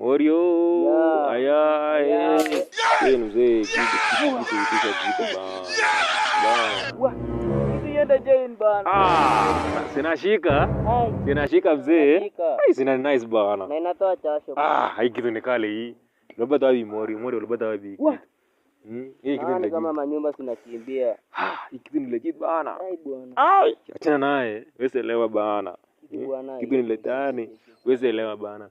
Morio. Aya. Yeye mzee kitu ba. Kitu yenda Jane bana. Sinashika mzee. Ai sina nice bana. Na inatoa jasho. Hai kitu ni kale hii. Labda tawi Morio labda tawi. Hii kitu ni kama manyumba tunakimbia. Hii kitu ni legit bana. Ai bwana. Achana naye. Wewe elewa bana. Kitu ni letani. Wewe elewa bana.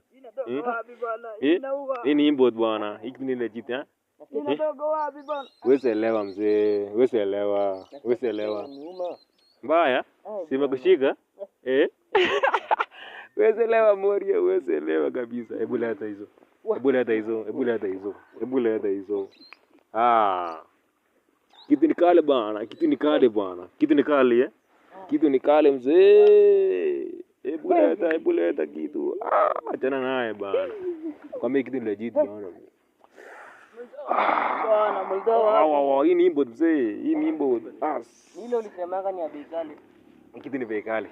Hii ni import bwana. Hii kitu ni legit Inatoka wapi bwana? Wewe elewa mzee. Wewe elewa. Mbaya? Simekushika? Wewe elewa Morio, wewe elewa kabisa. Hebu leta hizo. Kitu ni kale bana. Kitu ni kale mzee. Hebu leta kitu. Achana naye bana. Kwa mimi kitu ni legit bana. Bwana mlitoa. Hii ni import mzee. Ile ulisemanga ni ya bei kali. Kitu ni bei kali.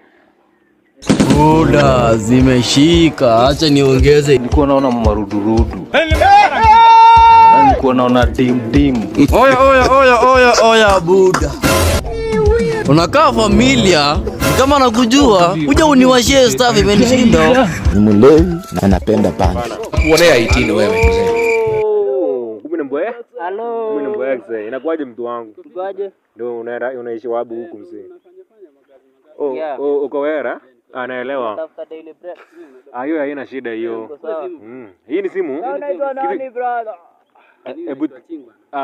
Buda zimeshika, acha niongeze. Nilikuwa naona marudurudu. Nilikuwa naona dim. Oya Buda. Unakaa familia kama nakujua, kuja uniwashie stuff imenishinda. Ni mlevi na anapenda pana. Kuonea 18 wewe mzee. Kumbe ni mboya? Hello. Kumbe ni mboya mzee. Inakuaje mtu wangu? Kwaje? Ndio unaishi wapi huku mzee? Uko wera? Naelewa. Tafuta daily bread. Hiyo haina shida hiyo. Hii ni simu? Unaitwa nani brother?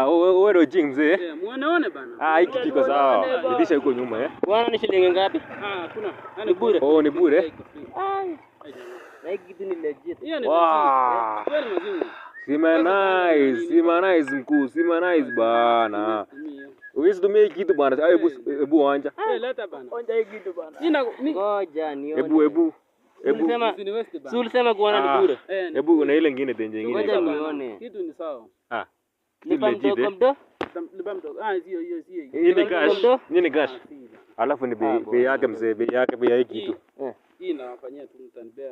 Wewe ndio jing mzee? Muone bana. Hiki kiko sawa. Bidisha huko nyuma Bwana ni shilingi ngapi? Kuna. Ni bure. Ni bure. Na hiki kitu ni legit. Hiyo ni legit. Kweli mzungu. Sima nice mkuu, sima nice bana. Usitumie kitu bana. Hebu anja. Leta bana. Anja hii kitu bana. Ngoja nione. Hebu. Ulisema kuona ni bure. Hebu na ile nyingine tenje nyingine. Ngoja nione. Kitu ni sawa. Lipa mdogo. Lipa mdogo. Hiyo. Hii ni cash. Alafu ni bei yake mzee, bei ya kitu. Hii nawafanyia tu mtanibea.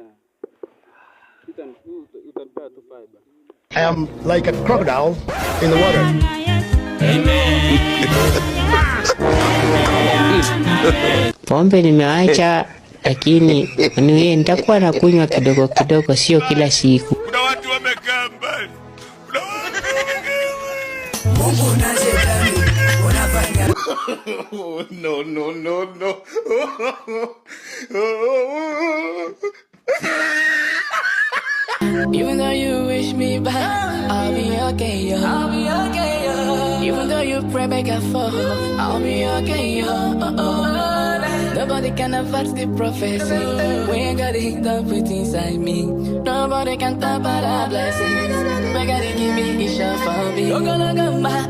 Utanibea tu fiber. I am like a crocodile in the water. Pombe nimeacha, lakini niwe nitakuwa nakunywa kidogo, sio kila siku. Kuna watu wamekaa mbali. No. Even though you wish me back, I'll be okay, yo. Even though you pray back and forth, I'll be okay, yo. Nobody can affect the prophecy. We ain't got it done put inside me. Nobody can top our blessings. But gotta give me a shot for me. Look, my